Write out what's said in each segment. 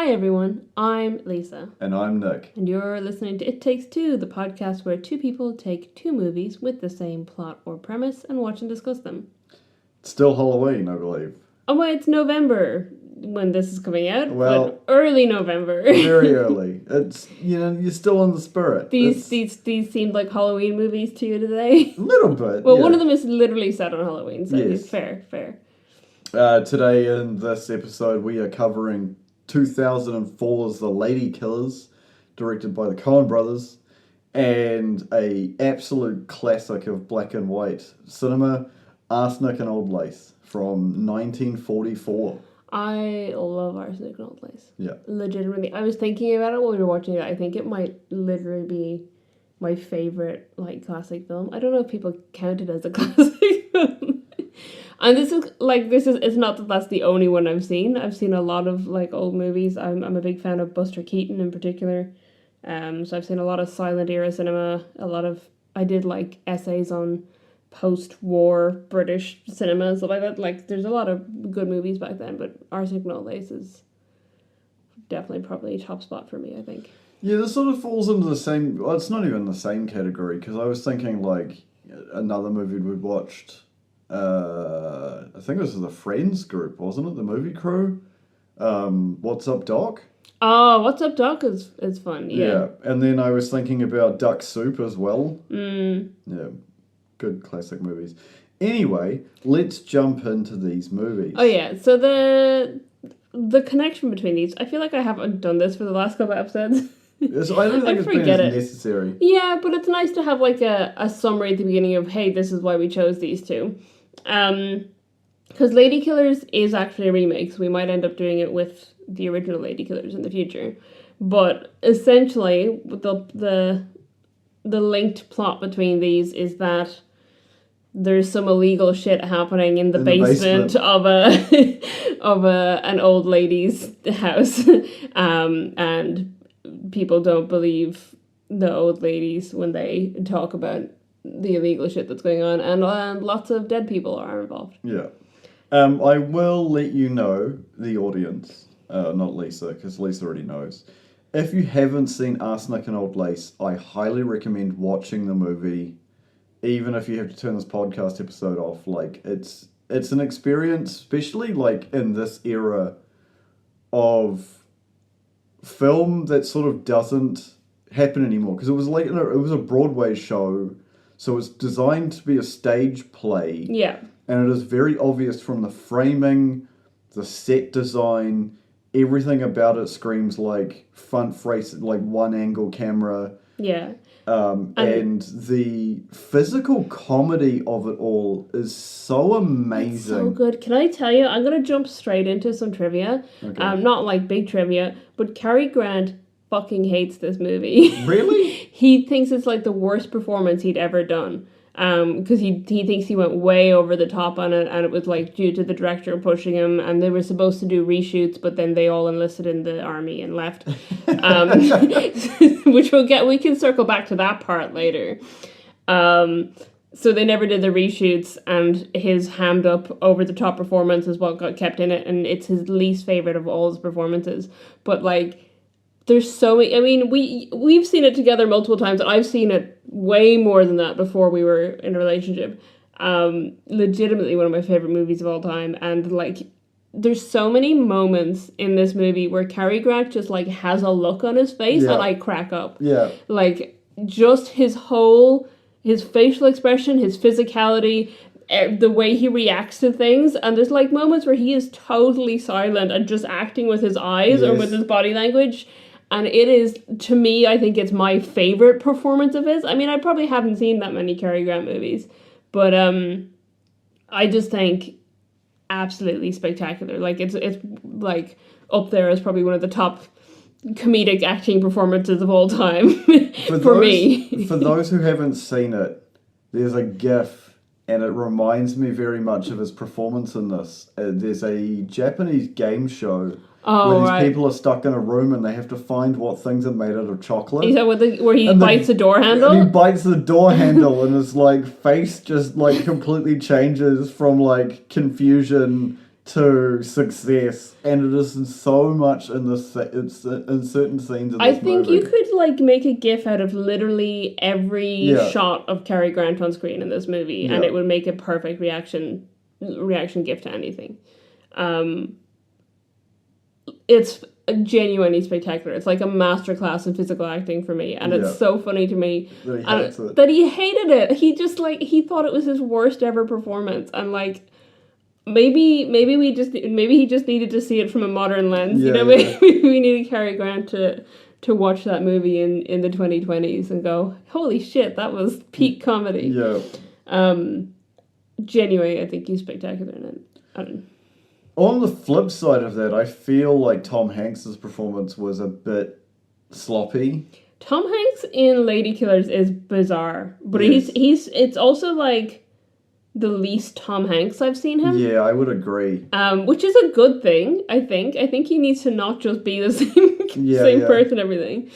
Hi everyone, I'm Lisa. And I'm Nick. And you're listening to It Takes Two, the podcast where two people take two movies with the same plot or premise and watch and discuss them. It's still Halloween, I believe. Oh, well, it's November when this is coming out. Well, but early November. Very early. It's, you're still in the spirit. These seemed like Halloween movies to you today? A little bit, Well, one of them is literally set on Halloween, so yes. Fair. Today in this episode we are covering 2004's The Ladykillers, directed by the Coen brothers, and a absolute classic of black and white cinema, Arsenic and Old Lace, from 1944. I love Arsenic and Old Lace. Yeah. Legitimately. I was thinking about it while we were watching it. I think it might literally be my favourite, classic film. I don't know if people count it as a classic film. And it's not that that's the only one I've seen. I've seen a lot of, old movies. I'm a big fan of Buster Keaton in particular. So I've seen a lot of silent era cinema. I did, essays on post-war British cinema and stuff like that. There's a lot of good movies back then, but Arsenic and Old Lace is definitely probably a top spot for me, I think. Yeah, this sort of falls into the same... Well, it's not even the same category, because I was thinking, another movie we'd watched... I think this was the Friends group, wasn't it? The movie crew. What's Up, Doc? Oh, What's Up, Doc is fun, yeah. And then I was thinking about Duck Soup as well. Mm. Yeah, good classic movies. Anyway, let's jump into these movies. Oh yeah, so the connection between these, I feel like I haven't done this for the last couple of episodes. I don't think it's been as necessary. Yeah, but it's nice to have a summary at the beginning of, hey, this is why we chose these two. Because Ladykillers is actually a remake, so we might end up doing it with the original Ladykillers in the future. But essentially, the linked plot between these is that there's some illegal shit happening in the basement of an old lady's house, and people don't believe the old ladies when they talk about the illegal shit that's going on, and lots of dead people are involved. Yeah. I will let you know, the audience, not Lisa, because Lisa already knows. If you haven't seen Arsenic and Old Lace, I highly recommend watching the movie, even if you have to turn this podcast episode off. It's an experience, especially in this era of film that sort of doesn't happen anymore, because it was a Broadway show, so it's designed to be a stage play. Yeah. And it is very obvious from the framing, the set design, everything about it screams front face, one angle camera. Yeah. And the physical comedy of it all is so amazing. It's so good. Can I tell you, I'm going to jump straight into some trivia. Okay. Not big trivia, but Cary Grant fucking hates this movie. Really? He thinks it's the worst performance he'd ever done. Because he thinks he went way over the top on it, and it was due to the director pushing him, and they were supposed to do reshoots, but then they all enlisted in the army and left. Which we can circle back to that part later. So they never did the reshoots, and his hammed up over the top performance is what got kept in it, and it's his least favorite of all his performances. But there's so many. I mean, we've seen it together multiple times, and I've seen it way more than that before we were in a relationship. Legitimately one of my favorite movies of all time, and there's so many moments in this movie where Cary Grant just has a look on his face, and I crack up. Yeah. Just his facial expression, his physicality, the way he reacts to things, and there's moments where he is totally silent and just acting with his eyes or with his body language. And it is, to me, I think it's my favorite performance of his. I mean, I probably haven't seen that many Cary Grant movies, but I just think absolutely spectacular. It's up there as probably one of the top comedic acting performances of all time for me. For those who haven't seen it, there's a GIF, and it reminds me very much of his performance in this. There's a Japanese game show. Where these people are stuck in a room and they have to find what things are made out of chocolate. Is that where he bites the door handle? And he bites the door handle and his face just completely changes from confusion to success, and it is so much in this. It's in certain scenes. In I this think movie. you could like make a GIF out of literally every shot of Cary Grant on screen in this movie, and it would make a perfect reaction GIF to anything. It's genuinely spectacular. It's like a masterclass in physical acting for me, and it's so funny to me that he hated it. He just like he thought it was his worst ever performance, and like maybe he just needed to see it from a modern lens. Maybe we needed Cary Grant to watch that movie in the 2020s and go, holy shit, that was peak comedy. Genuinely, I think he's spectacular in it. On the flip side of that, I feel like Tom Hanks's performance was a bit sloppy. Tom Hanks in Ladykillers is bizarre, but it's also like the least Tom Hanks I've seen him. Yeah, I would agree. Which is a good thing, I think. I think he needs to not just be the same person, everything.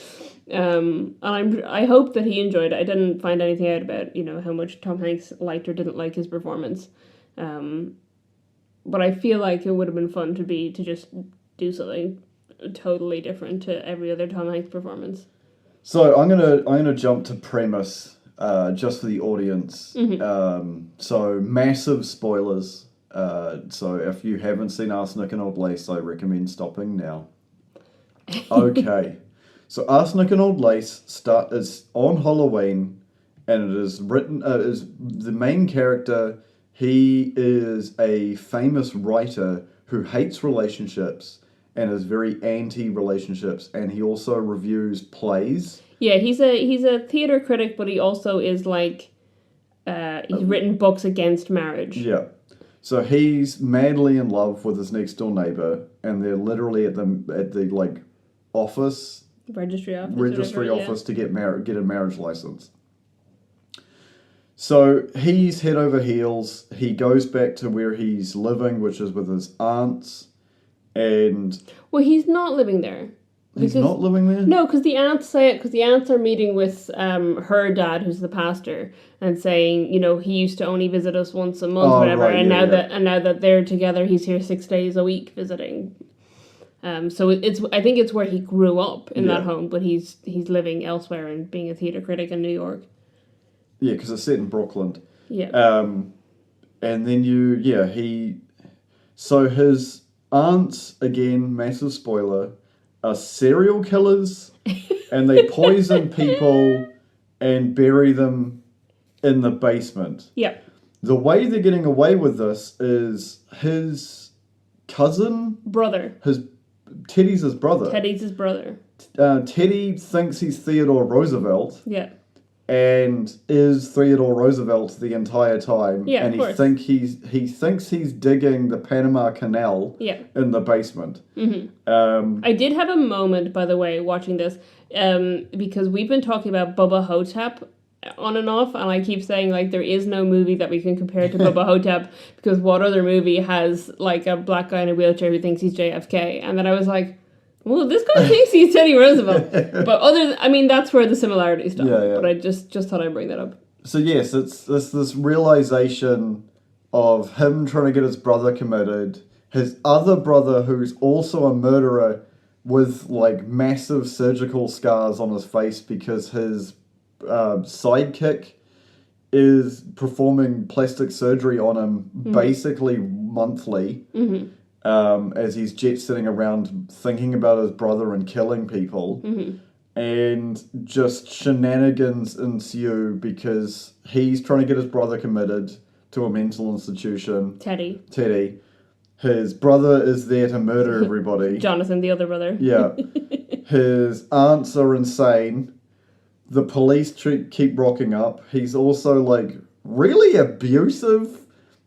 And I hope that he enjoyed it. I didn't find anything out about, how much Tom Hanks liked or didn't like his performance. But I feel like it would have been fun to just do something totally different to every other Tom Hanks performance. So I'm gonna jump to premise just for the audience. So massive spoilers. So if you haven't seen Arsenic and Old Lace, I recommend stopping now. Okay. So Arsenic and Old Lace is on Halloween, and it is written is the main character. He is a famous writer who hates relationships and is very anti-relationships, and he also reviews plays. Yeah, he's a theater critic, but he also is like he's written books against marriage. Yeah. So he's madly in love with his next door neighbor, and they're literally at the like office registry office to get a marriage license. So he's head over heels. He goes back to where he's living, which is with his aunts, and he's not living there. He's not living there? No, because the aunts say it. Because the aunts are meeting with her dad, who's the pastor, and saying, he used to only visit us once a month, whatever. Right, and now that they're together, he's here 6 days a week visiting. So I think it's where he grew up in that home, but he's living elsewhere and being a theater critic in New York. Yeah, because it's set in Brooklyn. Yeah. And then so his aunts, again, massive spoiler, are serial killers, and they poison people and bury them in the basement. Yeah. The way they're getting away with this is his brother. Teddy's his brother. Teddy thinks he's Theodore Roosevelt. Yeah. And is Theodore Roosevelt the entire time. Yeah, and he thinks he's digging the Panama Canal in the basement. Mm-hmm. I did have a moment, by the way, watching this, because we've been talking about Bubba Hotep on and off, and I keep saying, like, there is no movie that we can compare to Bubba Hotep, because what other movie has, like, a black guy in a wheelchair who thinks he's JFK? And then I was like, well, this guy thinks he's Teddy Roosevelt. But that's where the similarities stop. Yeah. But I just thought I'd bring that up. So yes, it's this realization of him trying to get his brother committed, his other brother who's also a murderer with like massive surgical scars on his face because his sidekick is performing plastic surgery on him basically monthly. Mm-hmm. As he's jet-setting around thinking about his brother and killing people. Mm-hmm. And just shenanigans ensue because he's trying to get his brother committed to a mental institution. Teddy. His brother is there to murder everybody. Jonathan, the other brother. Yeah. His aunts are insane. The police keep rocking up. He's also, like, really abusive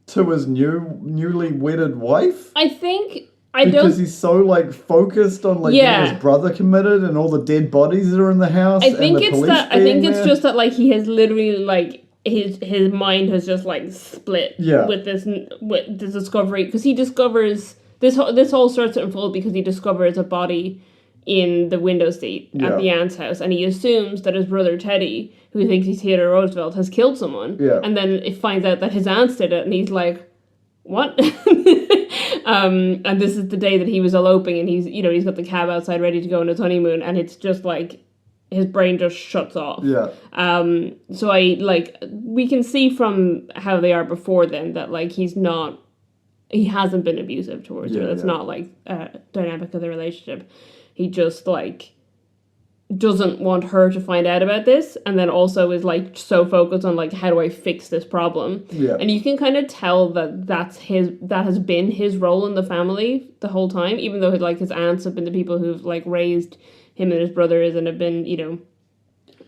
to his newly wedded wife. Because he's so like focused on like getting his brother committed and all the dead bodies that are in the house. I think it's just that like he has literally like his mind has just like split with this discovery, because he discovers this all starts to unfold because he discovers a body in the window seat at the aunt's house, and he assumes that his brother Teddy, who thinks he's Theodore Roosevelt, has killed someone. Yeah. And then it finds out that his aunts did it, and he's like, what? And this is the day that he was eloping, and he's got the cab outside ready to go on his honeymoon, and it's just like his brain just shuts off. Yeah. So we can see from how they are before then that like he hasn't been abusive towards her. That's not like a dynamic of the relationship. He just like doesn't want her to find out about this, and then also is like so focused on like, how do I fix this problem? Yeah. And you can kind of tell that that has been his role in the family the whole time, even though like his aunts have been the people who've like raised him and his brothers and have been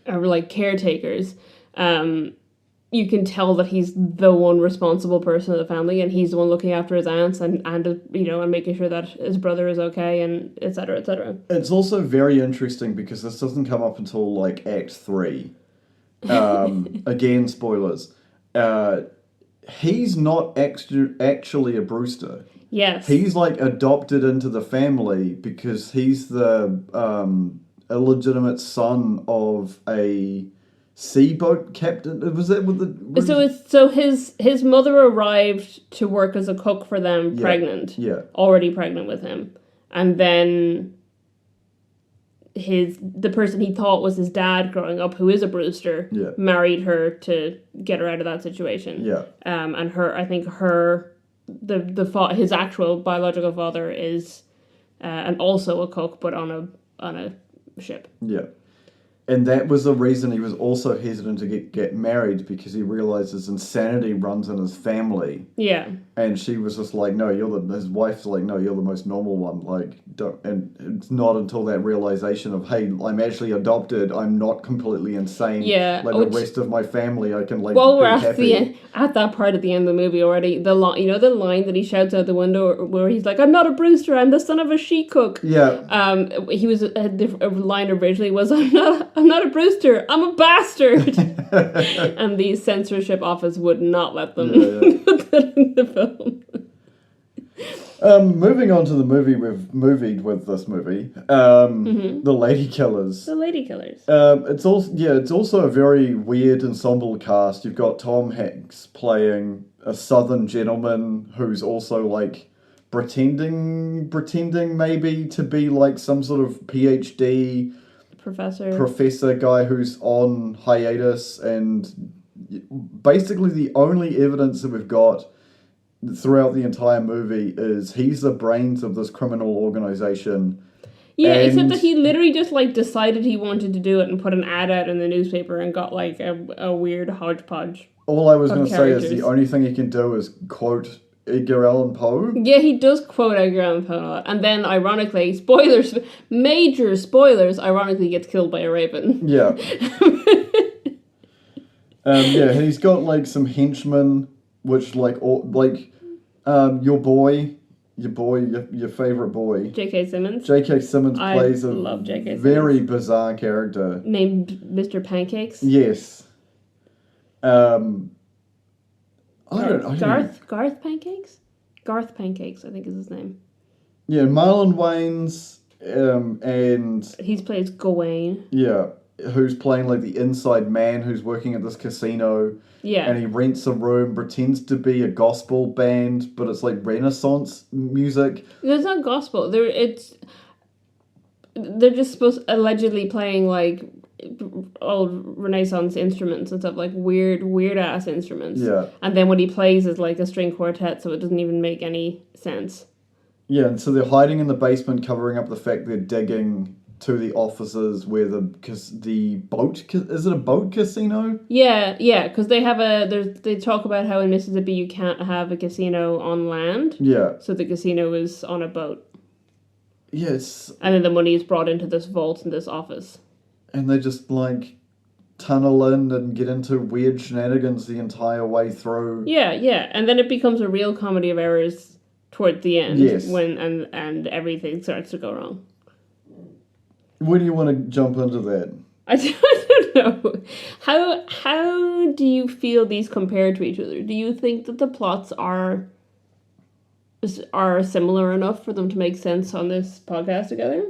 are like caretakers. You can tell that he's the one responsible person in the family, and he's the one looking after his aunts and making sure that his brother is okay, and etc. etc. It's also very interesting because this doesn't come up until like Act 3. Again, spoilers. He's not actually a Brewster. Yes. He's like adopted into the family because he's the illegitimate son of a seaboat captain. Was that with the? So his mother arrived to work as a cook for them, pregnant. Yeah. Already pregnant with him, and then the person he thought was his dad growing up, who is a Brewster, married her to get her out of that situation. Yeah. And his actual biological father is, and also a cook, but on a ship. Yeah. And that was the reason he was also hesitant to get married, because he realized his insanity runs in his family. Yeah. And she was just like, no, his wife's like, no, you're the most normal one. Like, don't. And it's not until that realization of, hey, I'm actually adopted. I'm not completely insane. Yeah. Like the rest of my family, I can like. Well, we're happy. at that part at the end of the movie already. The line that he shouts out the window where he's like, "I'm not a Brewster. I'm the son of a she cook." Yeah. He was a line originally was, "I'm not a Brewster. I'm a bastard." And the censorship office would not let them put that in the film. Moving on to the movie we've movied with this movie, The Ladykillers. The Ladykillers. It's also a very weird ensemble cast. You've got Tom Hanks playing a southern gentleman who's also like pretending maybe to be like some sort of PhD professor guy who's on hiatus, and basically the only evidence that we've got throughout the entire movie is he's the brains of this criminal organization. Yeah, except that he literally just like decided he wanted to do it and put an ad out in the newspaper and got like a weird hodgepodge. All I was going to say is the only thing he can do is quote Edgar Allan Poe. Yeah, he does quote Edgar Allan Poe a lot. And then, ironically, spoilers, major spoilers, ironically gets killed by a raven. Yeah. He's got like some henchmen, which like your favorite boy, J.K. Simmons. J.K. Simmons plays very bizarre character named Mr. Pancakes. Yes. Garth Pancakes? Garth Pancakes, I think is his name. Yeah, Marlon Wayans, and he plays Gawain. Yeah, who's playing like the inside man who's working at this casino. Yeah. And he rents a room, pretends to be a gospel band, but it's like Renaissance music. It's not gospel. They're just allegedly playing like old Renaissance instruments and stuff, like weird ass instruments. Yeah. And then what he plays is like a string quartet, so it doesn't even make any sense. Yeah, and so they're hiding in the basement, covering up the fact they're digging to the offices where the boat, is it a boat casino? Yeah, because they have they talk about how in Mississippi you can't have a casino on land. Yeah. So the casino is on a boat. Yes. And then the money is brought into this vault in this office. And they just like tunnel in and get into weird shenanigans the entire way through. Yeah, and then it becomes a real comedy of errors toward the end. Yes. When and everything starts to go wrong. Where do you want to jump into that? I don't know. How do you feel these compare to each other? Do you think that the plots are similar enough for them to make sense on this podcast together?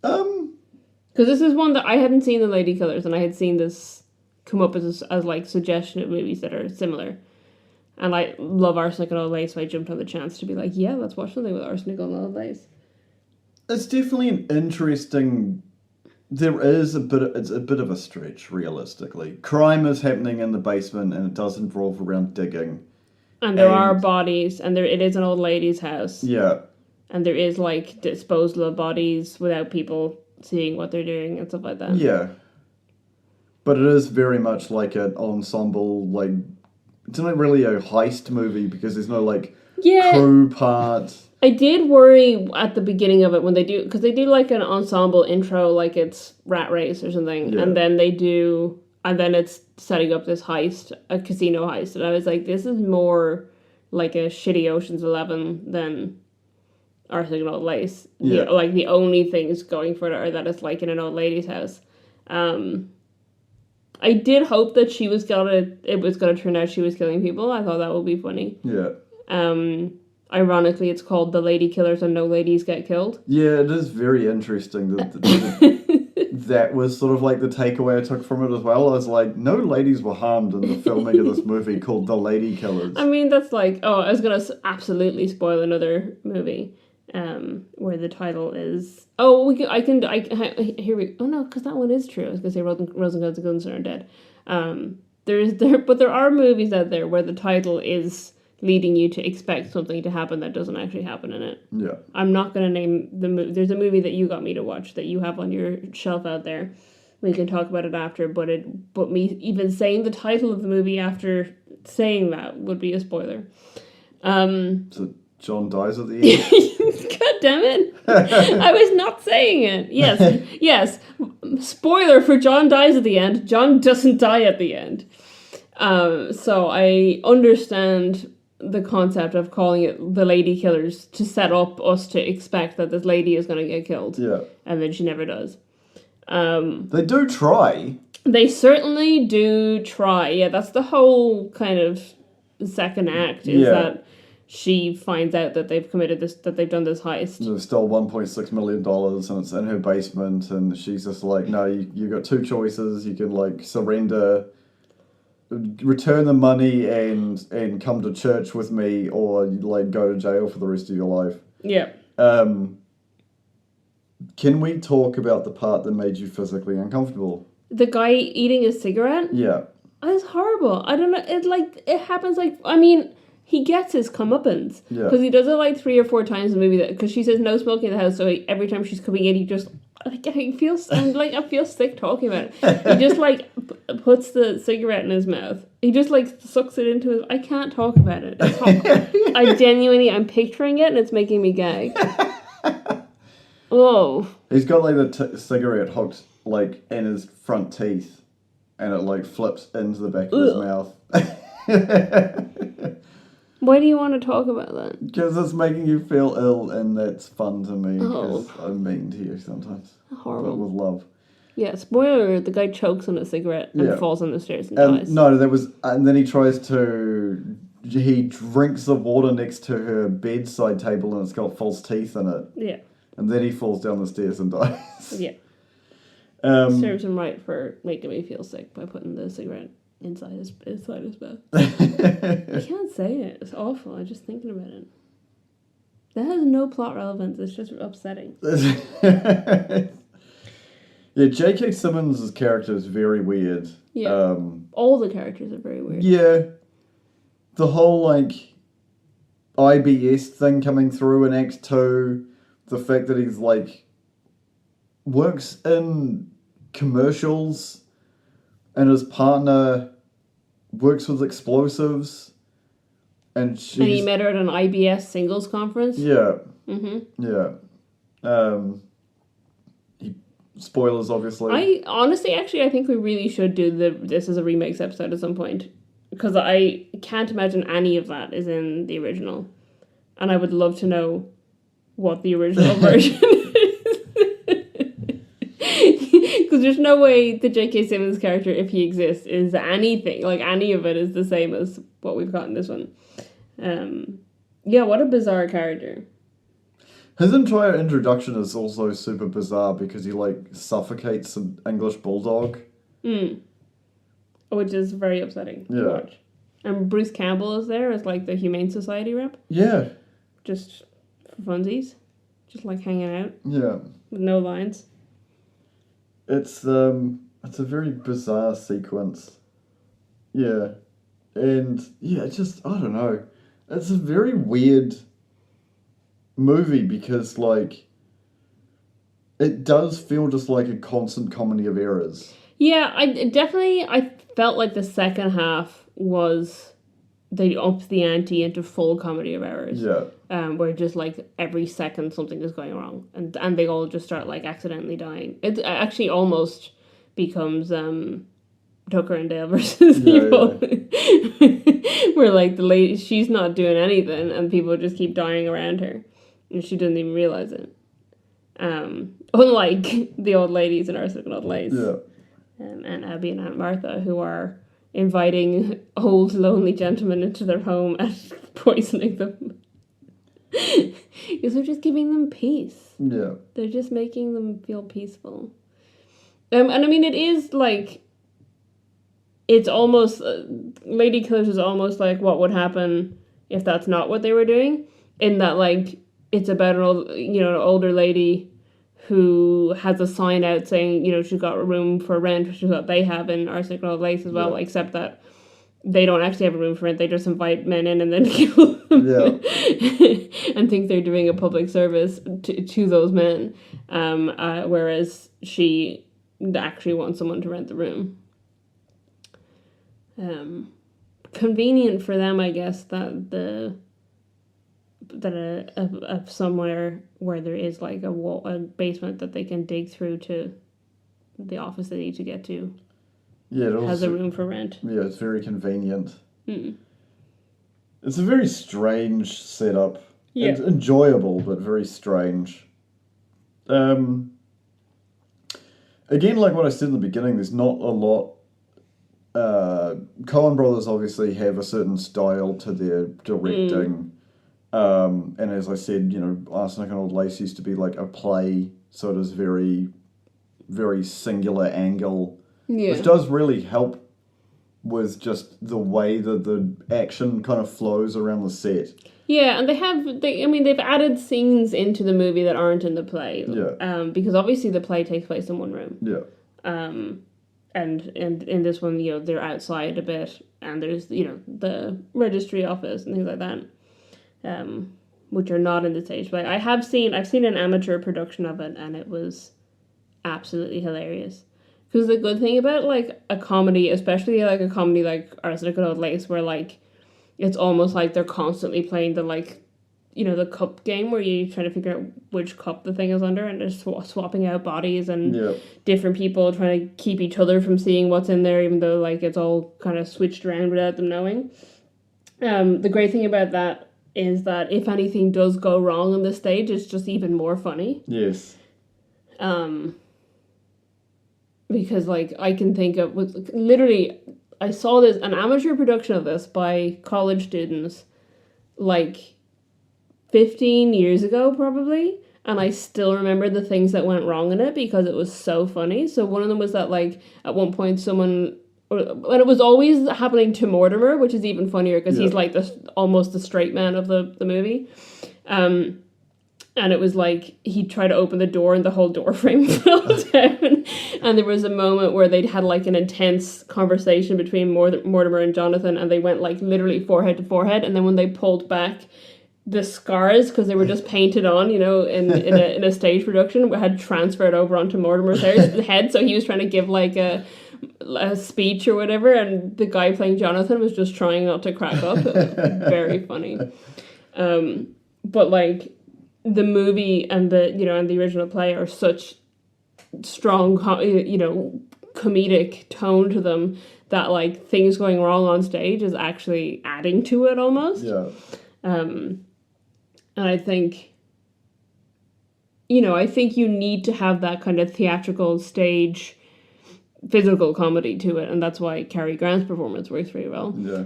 Because this is one that I hadn't seen, The Ladykillers, and I had seen this come up as like suggestion of movies that are similar. And I love Arsenic and Old Lace, so I jumped on the chance to be like, yeah, let's watch something with Arsenic and Old Lace. It's definitely an interesting... There is it's a bit of a stretch, realistically. Crime is happening in the basement, and it does involve around digging. And there are bodies, and it is an old lady's house. Yeah. And there is, like, disposal of bodies without people seeing what they're doing and stuff like that. Yeah. But it is very much like an ensemble, like... It's not really a heist movie because there's no, like, crew part. I did worry at the beginning of it when they do... Because they do, like, an ensemble intro, like it's Rat Race or something. Yeah. And then they do... And then it's setting up this heist, a casino heist. And I was like, this is more like a shitty Ocean's 11 than Arsenic and Old Lace. Yeah. Like, the only things going for it are that it's like in an old lady's house. I did hope that it was gonna turn out she was killing people. I thought that would be funny. Yeah. Ironically, it's called The Ladykillers and No Ladies Get Killed. Yeah, it is very interesting that that was sort of like the takeaway I took from it as well. I was like, no ladies were harmed in the filming of this movie called The Ladykillers. I mean, that's like, I was going to absolutely spoil another movie where the title is... Oh, here we... Oh, no, because that one is true. I was going to say Rosencrantz and Guildenstern are dead. But there are movies out there where the title is leading you to expect something to happen that doesn't actually happen in it. Yeah. I'm not going to name the movie. There's a movie that you got me to watch that you have on your shelf out there. We can talk about it after, but me even saying the title of the movie after saying that would be a spoiler. So John dies at the end? God damn it. I was not saying it. Yes. Spoiler for John dies at the end. John doesn't die at the end. So I understand the concept of calling it The Ladykillers to set up us to expect that this lady is going to get killed. Yeah. And then she never does. They do try. They certainly do try. Yeah, that's the whole kind of second act is that she finds out that they've done this heist. They've stole $1.6 million and it's in her basement and she's just like, no, you got two choices. You can like surrender, return the money and come to church with me, or like go to jail for the rest of your life. Yeah. Can we talk about the part that made you physically uncomfortable? The guy eating a cigarette? Yeah. That's horrible. I don't know. It happens I mean, he gets his comeuppance. Yeah. Because he does it like 3 or 4 times in the movie. Because she says no smoking in the house, so every time she's coming in, he just... I feel sick talking about it. He just puts the cigarette in his mouth. He just sucks it into his... I can't talk about it. I'm picturing it and it's making me gag. Oh. He's got the cigarette hooked in his front teeth, and it flips into the back of his mouth. Why do you want to talk about that? Because it's making you feel ill, and that's fun to me. Because I'm mean to you sometimes. Horrible. But with love. Yeah, spoiler, the guy chokes on a cigarette and falls on the stairs and dies. No, and then he drinks the water next to her bedside table and it's got false teeth in it. Yeah. And then he falls down the stairs and dies. Yeah. Serves him right for making me feel sick by putting the cigarette inside his mouth. I can't say it. It's awful. I'm just thinking about it. That has no plot relevance. It's just upsetting. Yeah, J.K. Simmons' character is very weird. Yeah. All the characters are very weird. Yeah. The whole, IBS thing coming through in Act 2. The fact that he's, works in commercials and his partner works with explosives. And he met her at an IBS singles conference? Yeah. Mm-hmm. Yeah. Spoilers, obviously. I think we really should do this as a remakes episode at some point. Because I can't imagine any of that is in the original. And I would love to know what the original version is. Because there's no way the J.K. Simmons character, if he exists, is anything. Any of it is the same as what we've got in this one. Yeah, what a bizarre character. His entire introduction is also super bizarre because he, suffocates an English bulldog. Which is very upsetting to watch. And Bruce Campbell is there as like the Humane Society rep, Yeah. just for funsies, just like hanging out Yeah. with no lines. It's a very bizarre sequence. Yeah. And yeah, just I don't know. It's a very weird movie because like it does feel just like a constant comedy of errors. Yeah, I felt like the second half was they upped the ante into full comedy of errors. Yeah. Where just like every second something is going wrong, and they all just start like accidentally dying. It actually almost becomes Tucker and Dale versus Evil, where like the lady, she's not doing anything, and people just keep dying around her, and she doesn't even realize it. Unlike the old ladies in Arsenic and Old Lace, and Abby and Aunt Martha, who are inviting old lonely gentlemen into their home and poisoning them. Because they're just giving them peace. Yeah. They're just making them feel peaceful. And I mean, it is like, it's almost, Ladykillers is almost like what would happen if that's not what they were doing. In that, like, it's about an old, an older lady who has a sign out saying, she's got a room for rent, which is what they have in Arsenic and Old Lace as well, except that they don't actually have a room for rent. They just invite men in and then kill them. And think they're doing a public service to those men. Whereas she actually wants someone to rent the room. Convenient for them, I guess, that somewhere where there is like a basement that they can dig through to the office they need to get to. Yeah, it has a room for rent. Yeah, it's very convenient. Mm. It's a very strange setup. Yeah. It's enjoyable, but very strange. Again, like what I said in the beginning, there's not a lot. Coen brothers obviously have a certain style to their directing. And as I said, Arsenic and Old Lace used to be like a play, so it is very, very singular angle. Yeah. Which does really help with just the way that the action kind of flows around the set. Yeah, and they've added scenes into the movie that aren't in the play. Yeah. Because obviously the play takes place in one room. Yeah. And in this one, they're outside a bit, and there's, the registry office and things like that. Which are not in the stage play. I've seen an amateur production of it, and it was absolutely hilarious. Because the good thing about, like, a comedy, especially, like, a comedy like Arsenic and Old Lace, where, like, it's almost like they're constantly playing the, like, the cup game where you're trying to figure out which cup the thing is under, and they're swapping out bodies and different people trying to keep each other from seeing what's in there, even though, like, it's all kind of switched around without them knowing. The great thing about that is that if anything does go wrong on the stage, it's just even more funny. Yes. Because, like, I can think of, literally, I saw an amateur production of this by college students, like, 15 years ago, probably, and I still remember the things that went wrong in it because it was so funny. So one of them was that, like, at one point and it was always happening to Mortimer, which is even funnier because he's, like, almost the straight man of the movie. And it was like he tried to open the door and the whole door frame fell down. And there was a moment where they'd had like an intense conversation between Mortimer and Jonathan, and they went like literally forehead to forehead. And then when they pulled back, the scars, because they were just painted on, in a stage production, had transferred over onto Mortimer's head. So he was trying to give like a speech or whatever, and the guy playing Jonathan was just trying not to crack up. Very funny. But like, the movie and and the original play are such strong, comedic tone to them that like things going wrong on stage is actually adding to it almost. Yeah. And I think, I think you need to have that kind of theatrical stage physical comedy to it, and that's why Cary Grant's performance works really well. Yeah.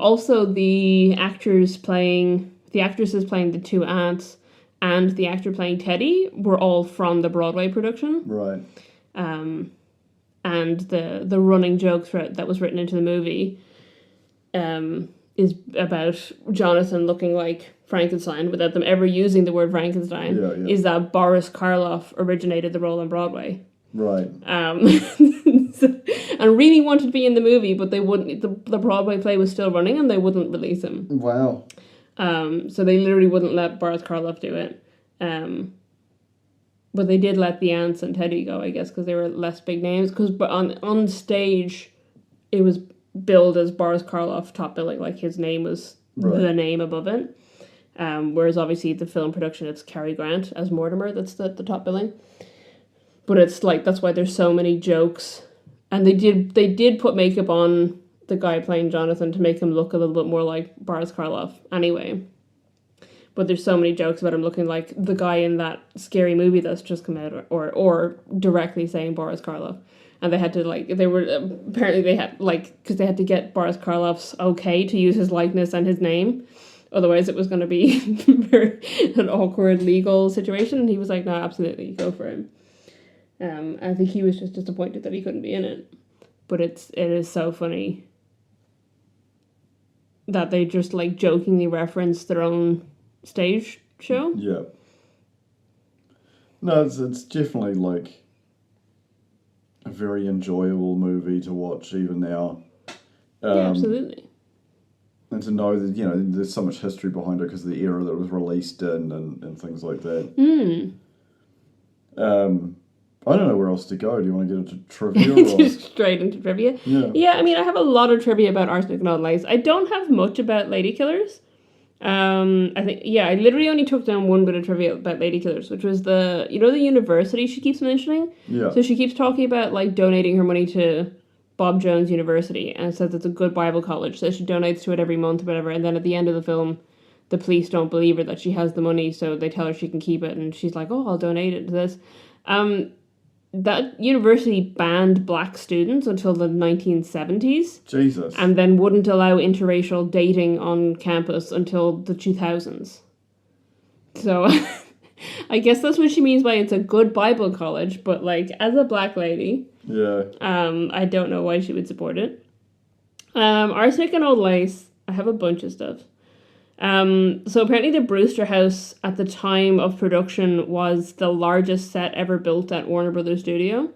Also the actresses playing the two aunts and the actor playing Teddy were all from the Broadway production. Right. And the running joke that was written into the movie is about Jonathan looking like Frankenstein without them ever using the word Frankenstein. Is that Boris Karloff originated the role on Broadway. Right. And really wanted to be in the movie, but they wouldn't. The Broadway play was still running, and they wouldn't release him. Wow. So they literally wouldn't let Boris Karloff do it. But they did let the Ants and Teddy go, I guess, because they were less big names. But on stage, it was billed as Boris Karloff top billing, like his name was the name above it. Whereas obviously the film production, it's Cary Grant as Mortimer that's the top billing. But it's like, that's why there's so many jokes. And they did put makeup on the guy playing Jonathan to make him look a little bit more like Boris Karloff anyway. But there's so many jokes about him looking like the guy in that scary movie that's just come out, or directly saying Boris Karloff. And they had to, like, apparently they had, like, because they had to get Boris Karloff's okay to use his likeness and his name. Otherwise it was going to be an awkward legal situation. And he was like, no, absolutely, go for him. I think he was just disappointed that he couldn't be in it. But it is so funny that they just, like, jokingly reference their own stage show. Yeah. No, it's definitely, like, a very enjoyable movie to watch even now. Yeah, absolutely. And to know that, there's so much history behind it because of the era that it was released in and things like that. I don't know where else to go. Do you want to get into trivia? Just straight into trivia? Yeah, I mean, I have a lot of trivia about Arsenic and Old Lace. I don't have much about Ladykillers. I think, I literally only took down one bit of trivia about Ladykillers, which was the university she keeps mentioning? Yeah. So she keeps talking about, like, donating her money to Bob Jones University, and says it's a good Bible college, so she donates to it every month or whatever, and then at the end of the film, the police don't believe her that she has the money, so they tell her she can keep it, and she's like, oh, I'll donate it to this. That university banned black students until the 1970s. Jesus. And then wouldn't allow interracial dating on campus until the 2000s. So I guess that's what she means by it's a good Bible college, but, like, as a black lady, I don't know why she would support it. Arsenic and Old Lace, I have a bunch of stuff. So apparently the Brewster house at the time of production was the largest set ever built at Warner Brothers Studio.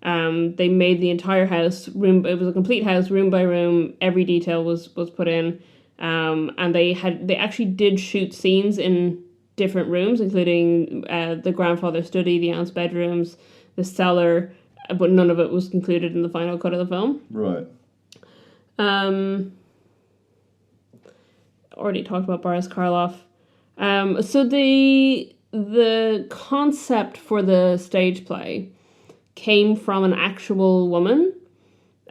They made the entire house, it was a complete house, room by room, every detail was put in. And they actually did shoot scenes in different rooms, including the grandfather's study, the aunt's bedrooms, the cellar, but none of it was included in the final cut of the film. Right. Already talked about Boris Karloff. So the concept for the stage play came from an actual woman,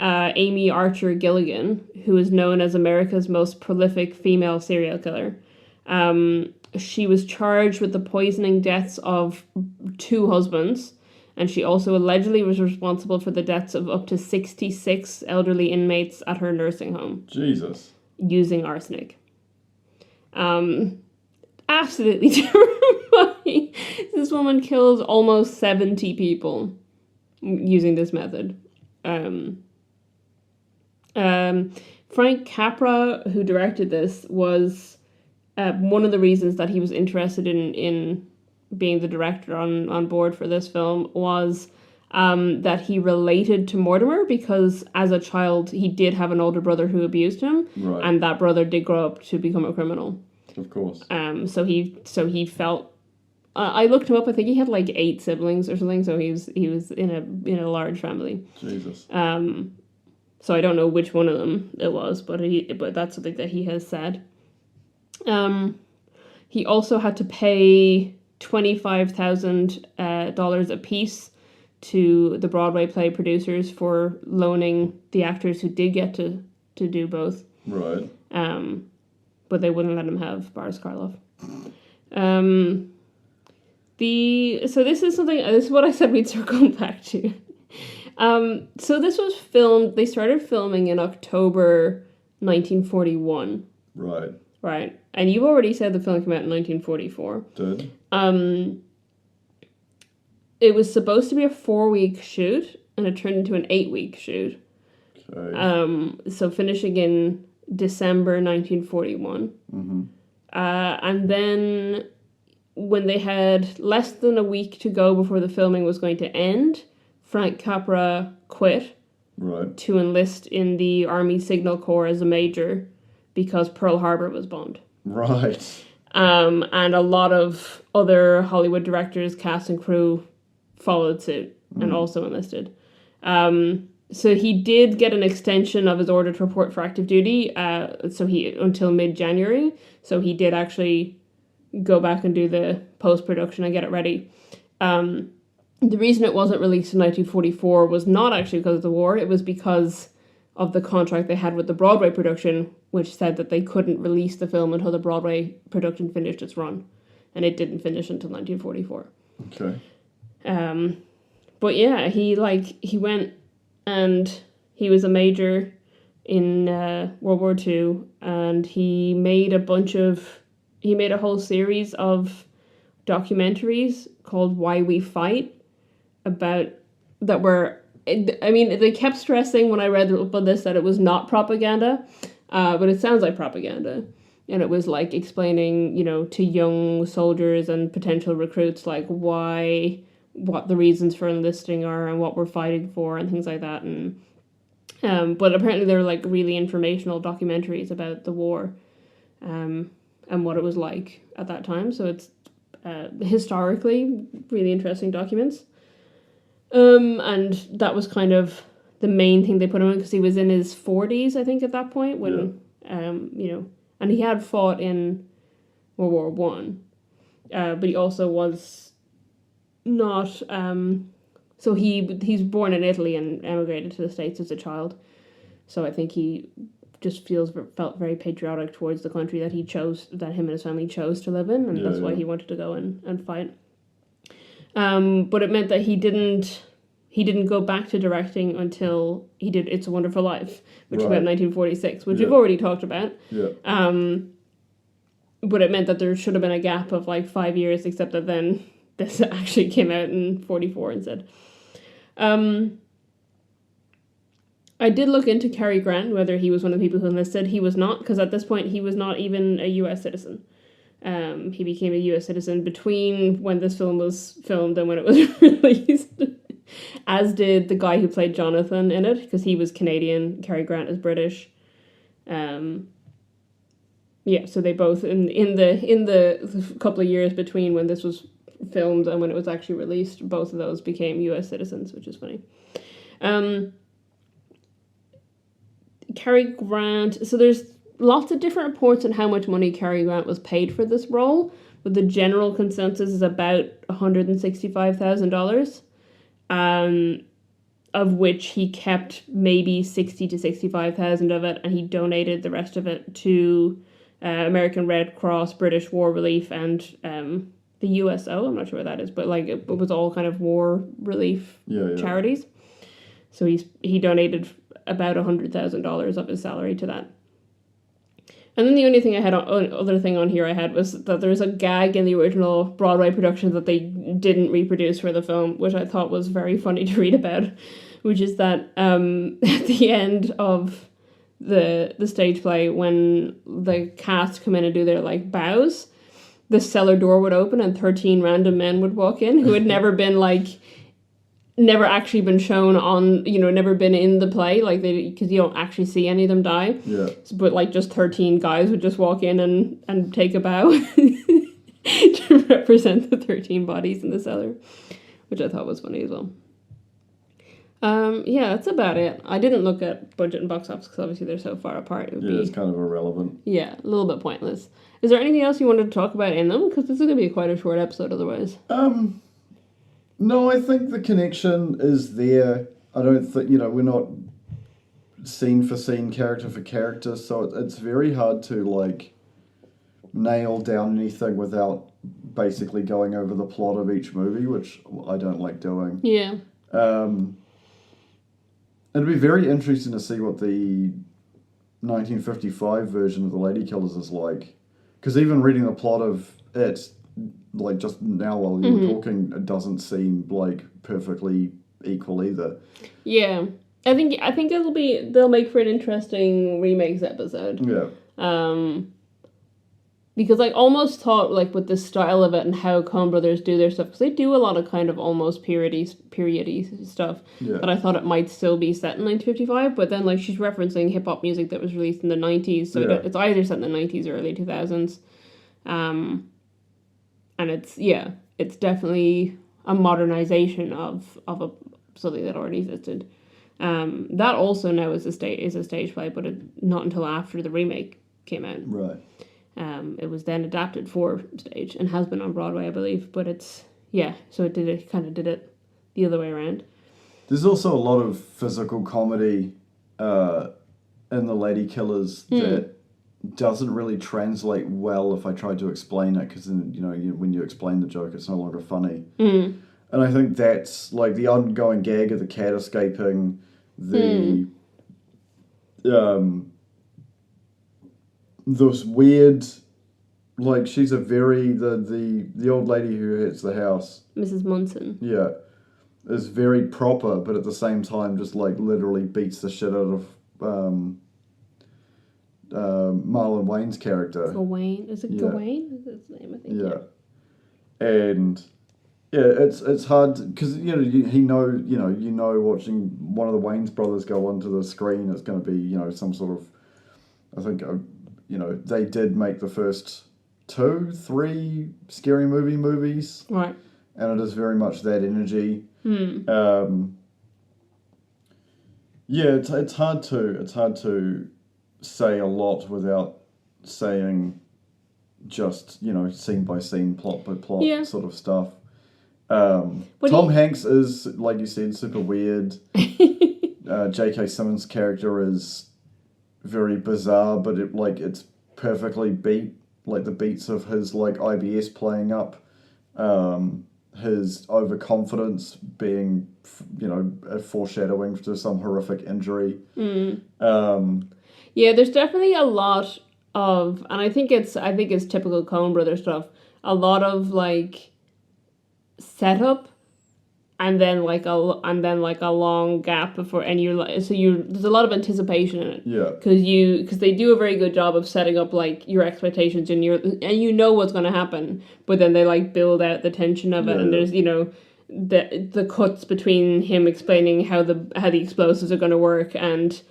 Amy Archer Gilligan, who is known as America's most prolific female serial killer. She was charged with the poisoning deaths of 2 husbands, and she also allegedly was responsible for the deaths of up to 66 elderly inmates at her nursing home. Jesus. Using arsenic. Absolutely terrifying. This woman kills almost 70 people using this method. Frank Capra, who directed this, was one of the reasons that he was interested in being the director on board for this film was that he related to Mortimer because as a child he did have an older brother who abused him, right. And that brother did grow up to become a criminal. Of course. So he felt. I looked him up. I think he had like 8 siblings or something. So he was in a large family. Jesus. So I don't know which one of them it was, but that's something that he has said. He also had to pay $25,000 apiece to the Broadway play producers for loaning the actors who did get to do both. Right. But they wouldn't let him have Boris Karloff. So this is what I said we'd circle back to. So this was filmed, they started filming in October 1941. Right. Right. And you already said the film came out in 1944. Did? It was supposed to be a 4-week shoot, and it turned into an 8-week shoot. Okay. So finishing in December 1941. And then when they had less than a week to go before the filming was going to end, Frank Capra quit to enlist in the Army Signal Corps as a major because Pearl Harbor was bombed. Right. And a lot of other Hollywood directors, cast and crew followed suit and also enlisted. So he did get an extension of his order to report for active duty, until mid-January. So he did actually go back and do the post-production and get it ready. The reason it wasn't released in 1944 was not actually because of the war. It was because of the contract they had with the Broadway production, which said that they couldn't release the film until the Broadway production finished its run. And it didn't finish until 1944. Okay. But yeah, he went and he was a major in World War II, and he made a whole series of documentaries called Why We Fight they kept stressing when I read about this that it was not propaganda, but it sounds like propaganda. And it was like explaining, to young soldiers and potential recruits, like what the reasons for enlisting are and what we're fighting for and things like that. And but apparently they were like really informational documentaries about the war, and what it was like at that time. So it's historically really interesting documents. And that was kind of the main thing they put him in, because he was in his 40s, I think, at that point when, and he had fought in World War One, but he also was not. So he's born in Italy and emigrated to the States as a child. So I think he just felt very patriotic towards the country that that him and his family chose to live in, and that's why he wanted to go and fight. But it meant that he didn't go back to directing until he did It's a Wonderful Life, which was about 1946, which we've already talked about. Yeah. But it meant that there should have been a gap of like 5 years, except that then this actually came out in 44 instead. I did look into Cary Grant, whether he was one of the people who enlisted. He was not, because at this point he was not even a U.S. citizen. He became a U.S. citizen between when this film was filmed and when it was released, as did the guy who played Jonathan in it, because he was Canadian. Cary Grant is British. So they both in the couple of years between when this was filmed and when it was actually released, both of those became U.S. citizens, which is funny. Cary Grant. So there's lots of different reports on how much money Cary Grant was paid for this role, but the general consensus is about $165,000, of which he kept maybe $60,000 to $65,000 of it, and he donated the rest of it to American Red Cross, British War Relief, and the USO. I'm not sure what that is, but like it was all kind of war relief charities. So he donated about $100,000 of his salary to that. And then the only thing other thing on here I had was that there's a gag in the original Broadway production that they didn't reproduce for the film, which I thought was very funny to read about, which is that at the end of the stage play, when the cast come in and do their like bows, the cellar door would open and 13 random men would walk in who had never actually been shown on, never been in the play, like because you don't actually see any of them die. Yeah. But like just 13 guys would just walk in and take a bow to represent the 13 bodies in the cellar, which I thought was funny as well. That's about it. I didn't look at budget and box office because obviously they're so far apart. It's kind of irrelevant. Yeah, a little bit pointless. Is there anything else you wanted to talk about in them? Because this is going to be quite a short episode otherwise. No, I think the connection is there. I don't think, we're not scene for scene, character for character, so it's very hard to, like, nail down anything without basically going over the plot of each movie, which I don't like doing. Yeah. It'd be very interesting to see what the 1955 version of the Ladykillers is like. Because even reading the plot of it, like just now while you were talking, it doesn't seem like perfectly equal either. Yeah. I think they'll make for an interesting remakes episode. Yeah. Because I almost thought, like, with the style of it and how Coen Brothers do their stuff, because they do a lot of kind of almost period-y stuff, that I thought it might still be set in 1955, but then, like, she's referencing hip-hop music that was released in the 90s, so it's either set in the 90s or early 2000s. And it's definitely a modernization of something that already existed. That also now is a stage play, but not until after the remake came out. Right. It was then adapted for stage and has been on Broadway, I believe. But so it kind of did it the other way around. There's also a lot of physical comedy in the Ladykillers that doesn't really translate well if I try to explain it, because when you explain the joke, it's no longer funny. And I think that's like the ongoing gag of the cat escaping, this weird, like, she's a very the old lady who hits the house, Mrs. Munson. Yeah, is very proper, but at the same time just like literally beats the shit out of Marlon Wayne's character. Gawain, is it Gawain? Is his name? I think. Yeah, and it's hard because watching one of the Wayans brothers go onto the screen, it's going to be some sort of, I think. They did make the first 2-3 Scary Movie movies. Right. And it is very much that energy. It's hard to say a lot without saying just, scene by scene, plot by plot sort of stuff. Tom Hanks is, like you said, super weird. J.K. Simmons' character is very bizarre, but it's perfectly beat, like the beats of his like IBS playing up, his overconfidence being a foreshadowing to some horrific injury. There's definitely a lot of, and I think it's typical Coen Brothers stuff, a lot of like setup and then like a long gap before, and there's a lot of anticipation in it. Yeah. Because they do a very good job of setting up like your expectations and what's going to happen, but then they like build out the tension of it, and there's the cuts between him explaining how the explosives are going to work and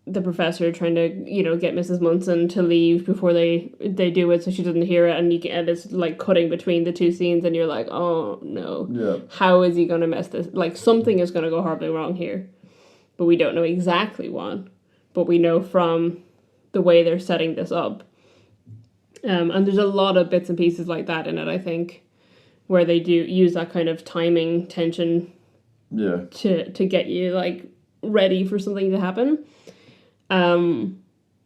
the professor trying to get Mrs. Munson to leave before they do it so she doesn't hear it, and it's like cutting between the two scenes, and you're like, oh no, how is he going to mess this, like something is going to go horribly wrong here, but we don't know exactly what, but we know from the way they're setting this up, and there's a lot of bits and pieces like that in it, I think, where they do use that kind of timing tension to get you like ready for something to happen. And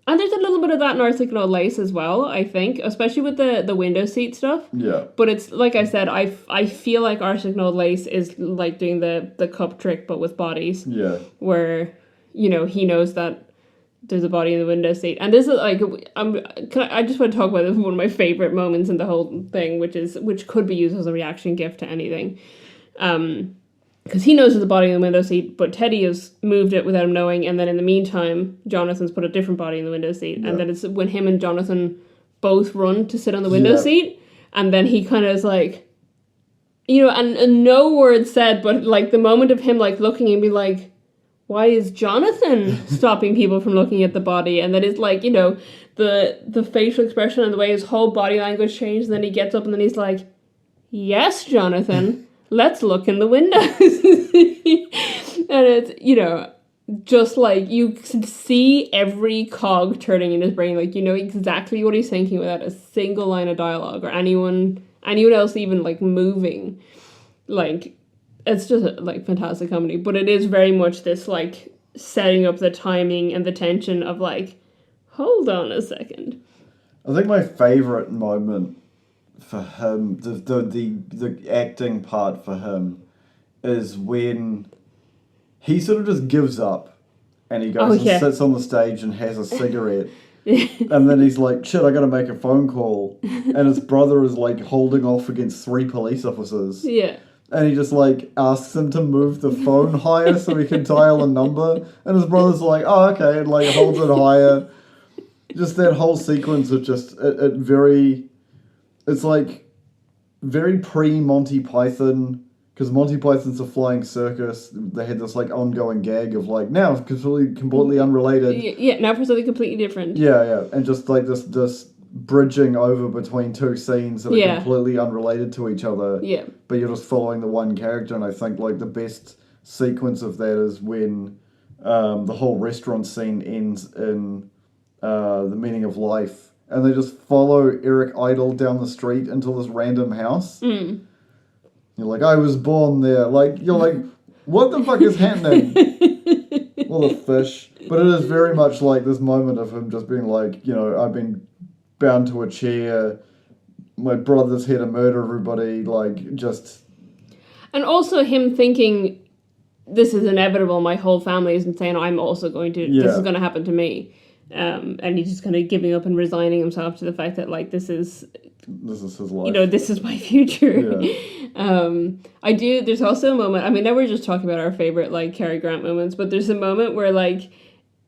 there's a little bit of that in Arsenic and Old Lace as well, I think, especially with the window seat stuff. Yeah. But it's, like I said, I feel like Arsenic and Old Lace is like doing the cup trick, but with bodies. Yeah. Where, he knows that there's a body in the window seat. And this is like, I just want to talk about this, one of my favorite moments in the whole thing, which could be used as a reaction gift to anything. Because he knows there's a body in the window seat, but Teddy has moved it without him knowing, and then in the meantime, Jonathan's put a different body in the window seat, and then it's when him and Jonathan both run to sit on the window seat, and then he kind of is like, and no words said, but like the moment of him like looking and be like, why is Jonathan stopping people from looking at the body? And then it's like, the facial expression and the way his whole body language changed, and then he gets up and then he's like, yes, Jonathan. Let's look in the windows. And it's, just like you can see every cog turning in his brain. Like, exactly what he's thinking without a single line of dialogue or anyone else even like moving. Like, it's just like fantastic comedy. But it is very much this like setting up the timing and the tension of like, hold on a second. I think my favorite moment for him, the acting part for him, is when he sort of just gives up and he goes and sits on the stage and has a cigarette. And then he's like, shit, I gotta make a phone call. And his brother is like holding off against 3 police officers. Yeah. and he just like asks him to move the phone higher so he can dial a number, and his brother's like, oh okay, and like holds it higher. Just that whole sequence of just it very, it's like very pre-Monty Python, because Monty Python's a flying circus. They had this like ongoing gag of like, now completely unrelated. Yeah, now for something completely different. Yeah, and just like this bridging over between two scenes that are completely unrelated to each other. Yeah. But you're just following the one character, and I think like the best sequence of that is when the whole restaurant scene ends in The Meaning of Life, and they just follow Eric Idle down the street into this random house. Mm. You're like, I was born there. Like, you're like, what the fuck is happening? Well, a fish. But it is very much like this moment of him just being like, you know, I've been bound to a chair. My brother's here to murder everybody. Like, just... And also him thinking, this is inevitable. My whole family is insane. I'm also going to... This is going to happen to me. And he's just kind of giving up and resigning himself to the fact that, like, this is his life. You know, this is my future. Yeah. There's also a moment, I mean, now we're just talking about our favorite, like, Cary Grant moments, but there's a moment where, like,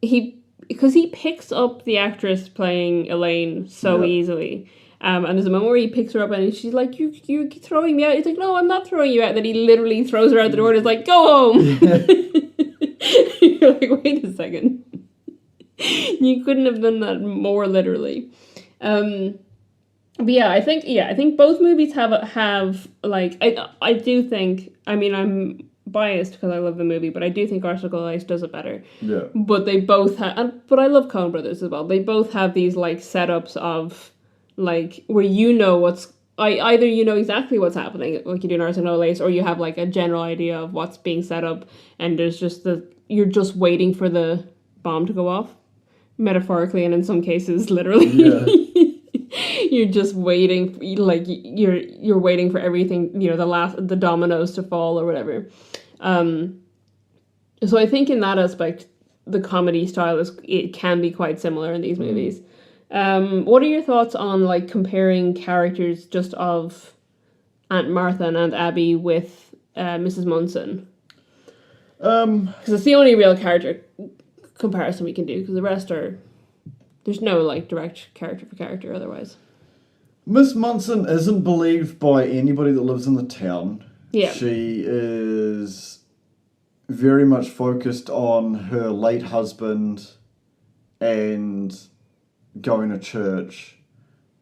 because he picks up the actress playing Elaine so easily. And there's a moment where he picks her up and she's like, you're throwing me out. He's like, no, I'm not throwing you out. And then he literally throws her out the door and is like, go home. You're like, wait a second. You couldn't have done that more literally. But yeah, I think both movies have like, I do think, I mean, I'm biased because I love the movie, but I do think Arsenic and Old Lace does it better. Yeah. But they both have, but I love Coen Brothers as well. They both have these like setups of like where you know either you know exactly what's happening, like you do in Arsenic and Old Lace, or you have like a general idea of what's being set up, and there's just you're just waiting for the bomb to go off, metaphorically, and in some cases literally. Yeah. You're just waiting, like you're waiting for everything, you know, the dominoes to fall or whatever. So I think in that aspect, the comedy style it can be quite similar in these movies. What are your thoughts on like comparing characters just of Aunt Martha and Aunt Abby with Mrs. Munson? Because it's the only real character comparison we can do, because the rest there's no like direct character for character otherwise. Miss Munson isn't believed by anybody that lives in the town. Yeah. She is very much focused on her late husband and going to church.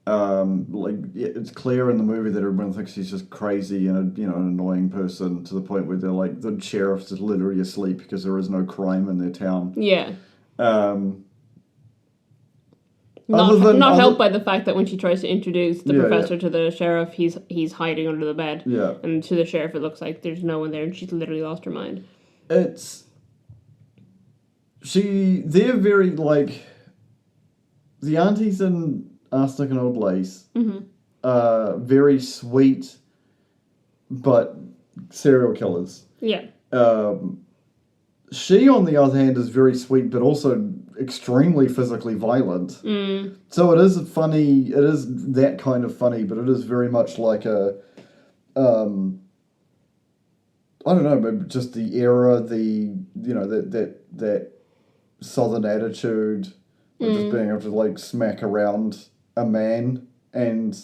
It's clear in the movie that everyone thinks she's just crazy and an annoying person, to the point where they're like, the sheriff's is literally asleep because there is no crime in their town. Yeah. Not helped by the fact that when she tries to introduce the professor to the sheriff, he's hiding under the bed. Yeah. And to the sheriff, it looks like there's no one there, and she's literally lost her mind. They're very, like, the aunties in Arsenic and Old Lace, very sweet, but serial killers. Yeah. She, on the other hand, is very sweet, but also extremely physically violent. So it is funny. It is that kind of funny, but it is very much like I don't know, maybe just the era, that southern attitude of just being able to like smack around a man and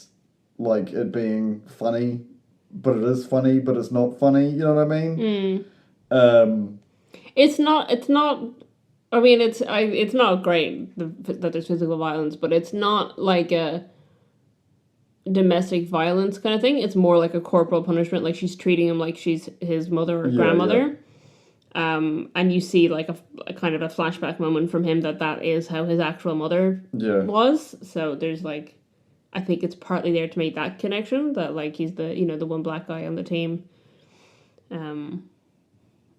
like it being funny, but it is funny, but it's not funny. You know what I mean? It's not. I mean, it's not great that there's physical violence, but it's not like a domestic violence kind of thing. It's more like a corporal punishment. Like she's treating him like she's his mother or grandmother. Yeah. And you see like a kind of a flashback moment from him that is how his actual mother was. So there's like, I think it's partly there to make that connection that like he's the one black guy on the team.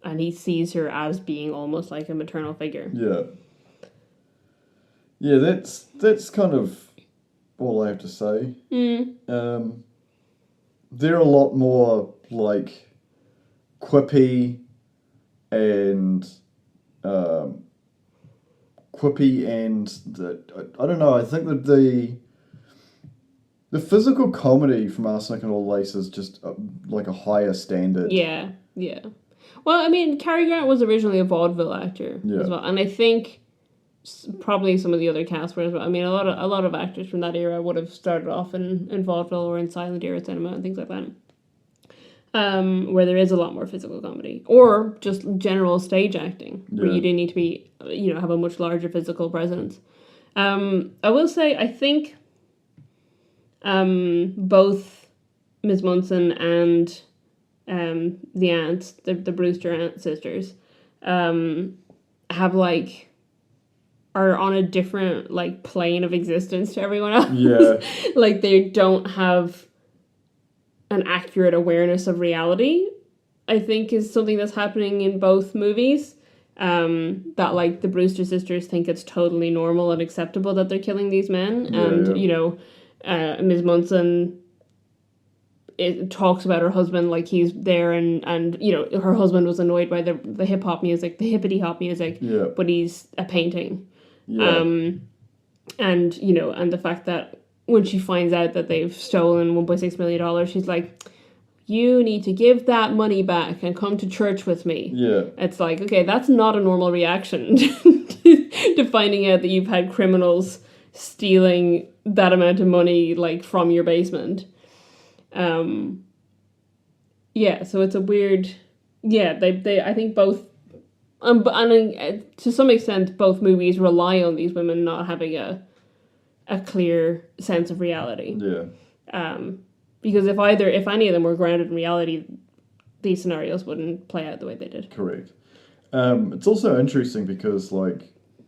And he sees her as being almost like a maternal figure. Yeah. Yeah, that's kind of all I have to say. They're a lot more like quippy and I don't know. I think that The physical comedy from Arsenic and Old Lace is just like a higher standard. Yeah, yeah. Well, I mean, Cary Grant was originally a vaudeville actor as well, and I think probably some of the other cast were as well. I mean, a lot of actors from that era would have started off in vaudeville or in silent era cinema and things like that. Where there is a lot more physical comedy, or just general stage acting, where you do need to be, have a much larger physical presence. I will say, I think both Ms. Munson and the aunts, the Brewster aunt sisters, have are on a different plane of existence to everyone else. Yeah. They don't have an accurate awareness of reality, I think, is something that's happening in both movies. That the Brewster sisters think it's totally normal and acceptable that they're killing these men, Ms. Munson talks about her husband like he's there, and her husband was annoyed by the hip hop music, the hippity hop music, but he's a painting, and the fact that when she finds out that they've stolen $1.6 million, she's like, you need to give that money back and come to church with me. Yeah. It's like, okay, that's not a normal reaction to finding out that you've had criminals stealing that amount of money, from your basement. So it's a weird... Yeah, they I think both... and to some extent, both movies rely on these women not having a clear sense of reality. Yeah. Because if any of them were grounded in reality, these scenarios wouldn't play out the way they did. Correct. It's also interesting because,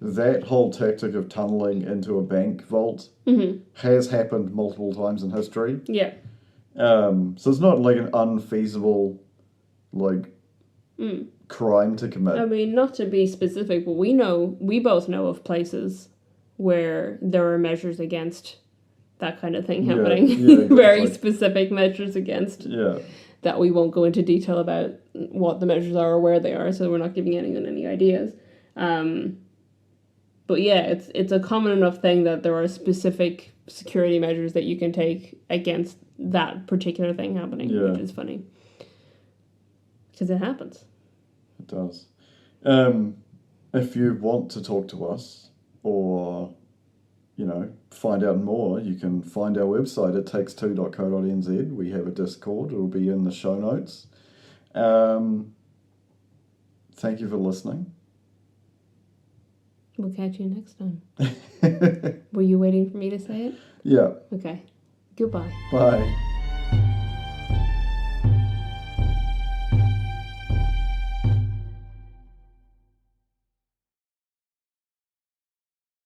that whole tactic of tunneling into a bank vault has happened multiple times in history. Yeah. So it's not an unfeasible, crime to commit. I mean, not to be specific, but we both know of places where there are measures against that kind of thing happening. Yeah, exactly. Very specific measures against. Yeah. That we won't go into detail about what the measures are or where they are, so we're not giving anyone any ideas. But yeah, it's a common enough thing that there are specific security measures that you can take against that particular thing happening, which is funny. Because it happens. It does. If you want to talk to us or, find out more, you can find our website at takes2.co.nz. We have a Discord. It'll be in the show notes. Thank you for listening. We'll catch you next time. Were you waiting for me to say it? Yeah. Okay. Goodbye. Bye.